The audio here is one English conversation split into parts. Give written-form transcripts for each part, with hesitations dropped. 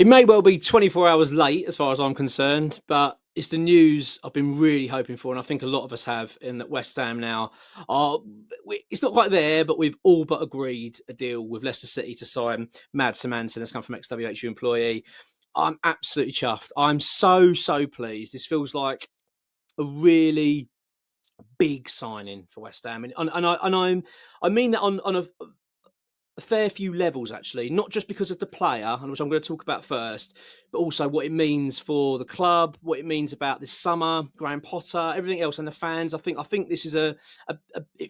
It may well be 24 hours late as far as I'm concerned, but it's the news I've been really hoping for, and I think a lot of us have, in that West Ham now are. It's not quite there, but we've all but agreed a deal with Leicester City to sign Mads Hermansen, that's come from EXWHU employee. I'm absolutely chuffed. I'm so pleased. This feels like a really big signing for West Ham, I mean that on a fair few levels, actually, not just because of the player, and which I'm going to talk about first, but also what it means for the club, what it means about this summer, Graham Potter, everything else, and the fans. I think this is it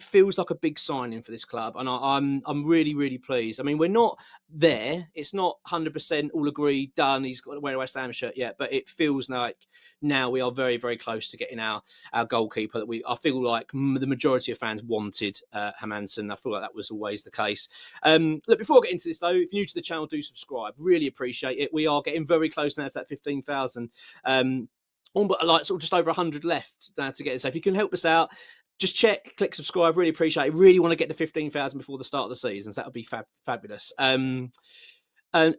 feels like a big signing for this club, and I'm really pleased. I mean, we're not there; it's not 100% all agreed, done. He's got to wear a West Ham shirt yet, but it feels like now we are very close to getting our goalkeeper that I feel like the majority of fans wanted, Hermansen. I feel like that was always the case. Look, before I get into this though, if you're new to the channel, do subscribe. Really appreciate it. We are getting very close now to that 15,000. But like sort of just over 100 left now to get it. So if you can help us out, just check, click subscribe. Really appreciate it. Really want to get to 15,000 before the start of the season. So that would be fabulous. And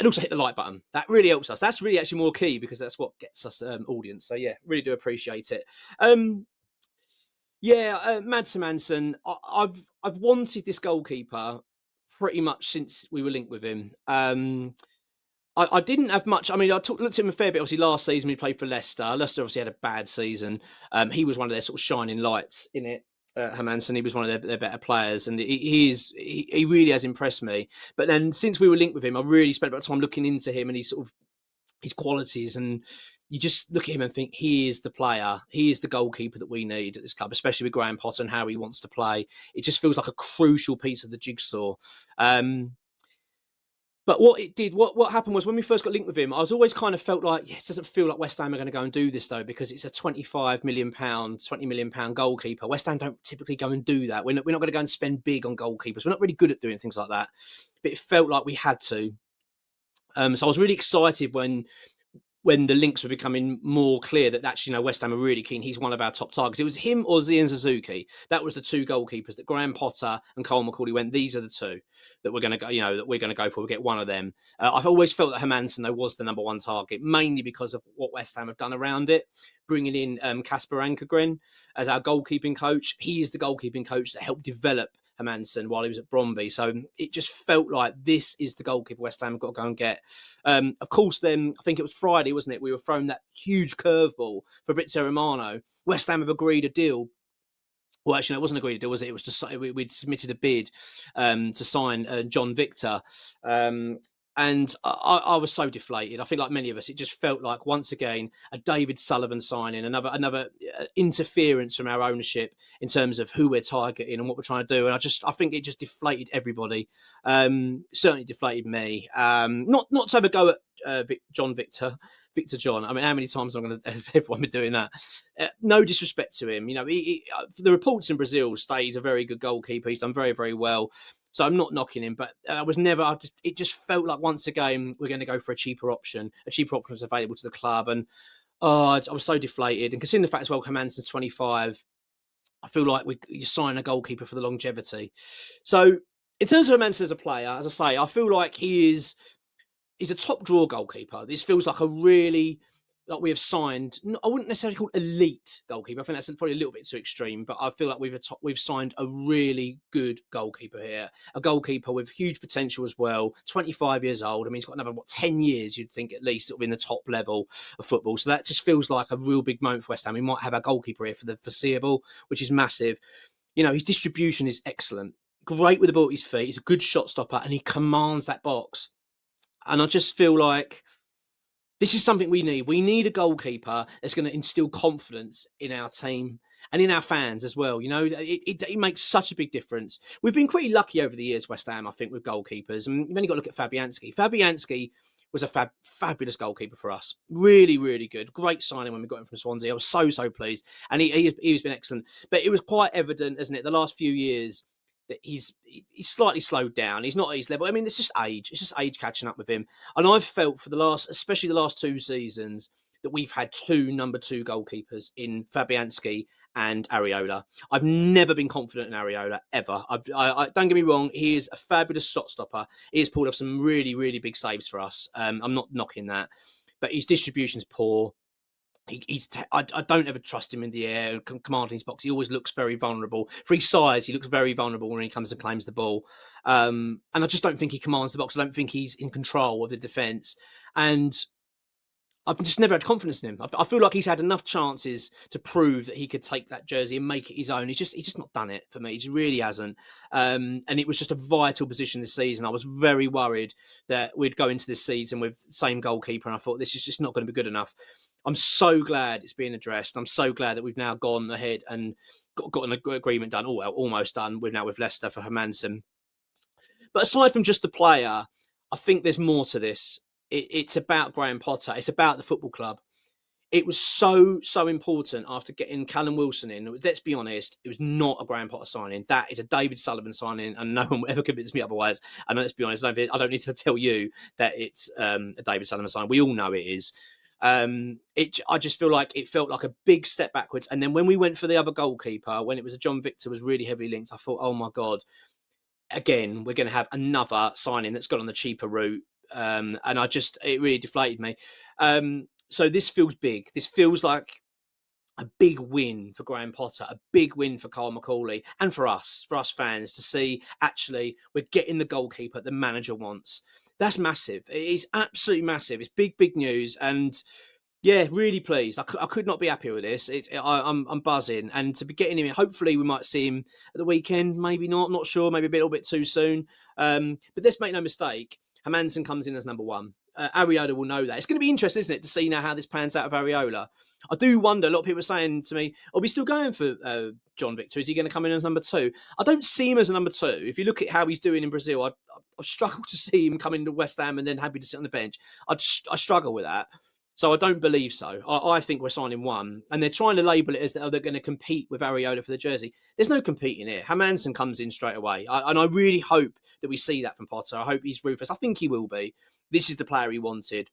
also hit the like button. That really helps us. That's really actually more key because that's what gets us audience. So yeah, really do appreciate it. Mads Hermansen. I've wanted this goalkeeper pretty much since we were linked with him. I didn't have much. I mean, looked at him a fair bit. Obviously, last season he played for Leicester. Leicester obviously had a bad season. He was one of their sort of shining lights in it. Hermansen, he was one of their better players, and he really has impressed me. But then since we were linked with him, I really spent a lot of time looking into him and his qualities, and you just look at him and think he is the player, he is the goalkeeper that we need at this club, especially with Graham Potter and how he wants to play. It just feels like a crucial piece of the jigsaw. But what happened was when we first got linked with him, I was always kind of felt like, it doesn't feel like West Ham are going to go and do this though, because it's a £25 million, £20 million goalkeeper. West Ham don't typically go and do that. We're not going to go and spend big on goalkeepers. We're not really good at doing things like that. But it felt like we had to. So I was really excited when the links were becoming more clear that actually, West Ham are really keen. He's one of our top targets. It was him or Zian Suzuki. That was the two goalkeepers that Graham Potter and Cole McCauley went, these are the two that we're going to go, that we're going to go for. We'll get one of them. I've always felt that Hermansen, though, was the number one target, mainly because of what West Ham have done around it, bringing in Kasper Ankergren as our goalkeeping coach. He is the goalkeeping coach that helped develop Hermansen while he was at Bromby. So it just felt like this is the goalkeeper West Ham have got to go and get. Of course, then, I think it was Friday, wasn't it? We were thrown that huge curveball for Fabrizio Romano. West Ham have agreed a deal. Well, actually, no, it wasn't agreed a deal, was it? It was just we'd submitted a bid to sign John Victor. And I was so deflated. I think, like many of us, it just felt like, once again, a David Sullivan signing, another interference from our ownership in terms of who we're targeting and what we're trying to do. And I think it just deflated everybody. Certainly deflated me. Not to have a go at Victor John. I mean, how many times has everyone been doing that? No disrespect to him. The reports in Brazil say he's a very good goalkeeper. He's done very well. So I'm not knocking him, but it just felt like, once again, we're going to go for a cheaper option. A cheaper option was available to the club. And I was so deflated. And considering the fact as well, Hermansen's 25, I feel like you sign a goalkeeper for the longevity. So in terms of Hermansen as a player, as I say, I feel like he's a top draw goalkeeper. This feels like like we have signed. I wouldn't necessarily call it elite goalkeeper. I think that's probably a little bit too extreme, but I feel like we've signed a really good goalkeeper here. A goalkeeper with huge potential as well. 25 years old. I mean, he's got another 10 years. You'd think at least in the top level of football. So that just feels like a real big moment for West Ham. We might have our goalkeeper here for the foreseeable, which is massive. His distribution is excellent. Great with the ball at his feet. He's a good shot stopper, and he commands that box. And I just feel like this is something we need. We need a goalkeeper that's going to instill confidence in our team and in our fans as well. It makes such a big difference. We've been pretty lucky over the years, West Ham, I think, with goalkeepers. And you've only got to look at Fabianski. Fabianski was a fabulous goalkeeper for us. Really good. Great signing when we got him from Swansea. I was so pleased. And he's been excellent. But it was quite evident, isn't it, the last few years, that he's slightly slowed down. He's not at his level. I mean, it's just age. It's just age catching up with him. And I've felt especially the last two seasons, that we've had 2 number 2 goalkeepers in Fabianski and Areola. I've never been confident in Areola ever. I don't get me wrong, he is a fabulous shot stopper. He has pulled off some really, really big saves for us. I'm not knocking that, but his distribution's poor. I don't ever trust him in the air, commanding his box. He always looks very vulnerable. For his size, he looks very vulnerable when he comes and claims the ball. And I just don't think he commands the box. I don't think he's in control of the defence. And I've just never had confidence in him. I feel like he's had enough chances to prove that he could take that jersey and make it his own. He's just not done it for me. He just really hasn't. And it was just a vital position this season. I was very worried that we'd go into this season with the same goalkeeper, and I thought this is just not going to be good enough. I'm so glad it's being addressed. I'm so glad that we've now gone ahead and got an agreement done. Oh, well, almost done. We're now with Leicester for Hermansen. But aside from just the player, I think there's more to this. It's about Graham Potter. It's about the football club. It was so important after getting Callum Wilson in. Let's be honest, it was not a Graham Potter signing. That is a David Sullivan signing, and no one will ever convince me otherwise. And let's be honest, I don't need to tell you that it's a David Sullivan signing. We all know it is. I just feel like it felt like a big step backwards. And then when we went for the other goalkeeper, when it was a John Victor was really heavily linked, I thought, oh my God, again, we're going to have another signing that's gone on the cheaper route. And it really deflated me. So this feels big. This feels like a big win for Graham Potter, a big win for Carl McCauley, and for us fans to see actually we're getting the goalkeeper the manager wants. That's massive. It is absolutely massive. It's big news. And yeah, really pleased. I could not be happier with this. I'm buzzing, and to be getting him in. Hopefully, we might see him at the weekend. Maybe not. Not sure. Maybe a little bit too soon. But let's make no mistake. Hermansen comes in as number 1. Areola will know that. It's going to be interesting, isn't it, to see now how this pans out of Areola. I do wonder. A lot of people are saying to me, "Are we still going for John Victor? Is he going to come in as number 2?" I don't see him as a number 2. If you look at how he's doing in Brazil, I've struggled to see him coming to West Ham and then happy to sit on the bench. I struggle with that. So I don't believe so. I think we're signing 1. And they're trying to label it as they're going to compete with Areola for the jersey. There's no competing here. Hermansen comes in straight away. And I really hope that we see that from Potter. I hope he's ruthless. I think he will be. This is the player he wanted.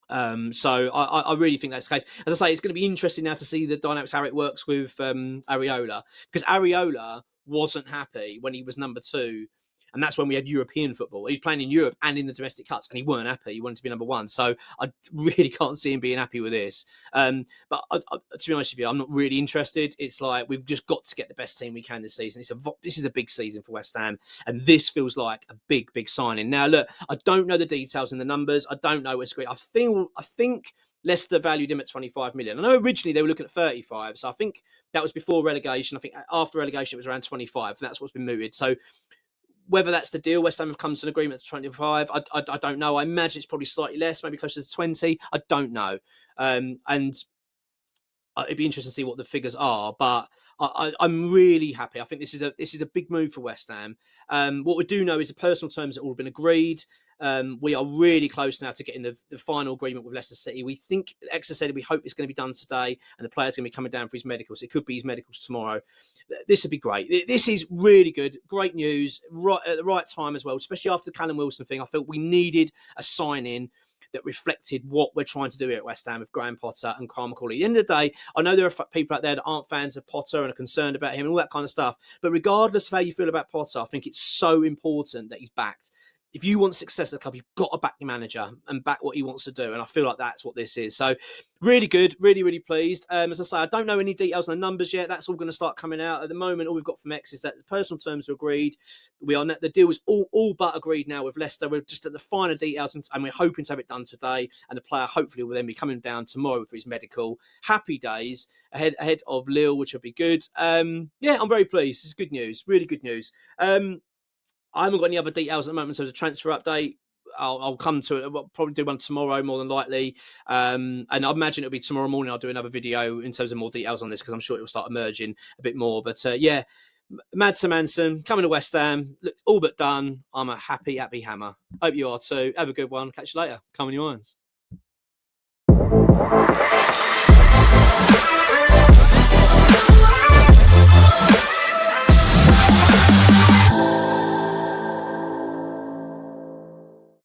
So I really think that's the case. As I say, it's going to be interesting now to see the dynamics, how it works with Areola. Because Areola wasn't happy when he was number 2. And that's when we had European football. He was playing in Europe and in the domestic cups, and he weren't happy. He wanted to be number 1. So I really can't see him being happy with this. But to be honest with you, I'm not really interested. It's like we've just got to get the best team we can this season. This is a big season for West Ham, and this feels like a big signing. Now, look, I don't know the details and the numbers. I don't know what's great. I think Leicester valued him at 25 million. I know originally they were looking at 35, so I think that was before relegation. I think after relegation it was around 25, and that's what's been mooted. So whether that's the deal, West Ham have come to an agreement to 25. I don't know. I imagine it's probably slightly less, maybe closer to 20. I don't know. And it'd be interesting to see what the figures are. But I'm really happy. I think this is a big move for West Ham. What we do know is the personal terms have all been agreed. We are really close now to getting the final agreement with Leicester City. We think, Exeter said, we hope it's going to be done today, and the player's going to be coming down for his medicals. It could be his medicals tomorrow. This would be great. This is really good. Great news, right at the right time as well, especially after the Callum Wilson thing. I felt we needed a sign-in that reflected what we're trying to do here at West Ham with Graham Potter and Carl McCauley. At the end of the day, I know there are people out there that aren't fans of Potter and are concerned about him and all that kind of stuff. But regardless of how you feel about Potter, I think it's so important that he's backed. If you want success at the club, you've got to back your manager and back what he wants to do. And I feel like that's what this is. So really good, really pleased. As I say, I don't know any details on the numbers yet. That's all going to start coming out. At the moment, all we've got from X is that the personal terms are agreed. The deal is all but agreed now with Leicester. We're just at the finer details, and we're hoping to have it done today. And the player hopefully will then be coming down tomorrow for his medical. Happy days ahead of Lille, which will be good. I'm very pleased. This is good news, really good news. I haven't got any other details at the moment, so there's a transfer update. I'll come to it. I'll probably do one tomorrow, more than likely. And I imagine it'll be tomorrow morning. I'll do another video in terms of more details on this, because I'm sure it will start emerging a bit more. But Mads Hermansen coming to West Ham. Look, all but done. I'm a happy hammer. Hope you are too. Have a good one. Catch you later. Come on your irons.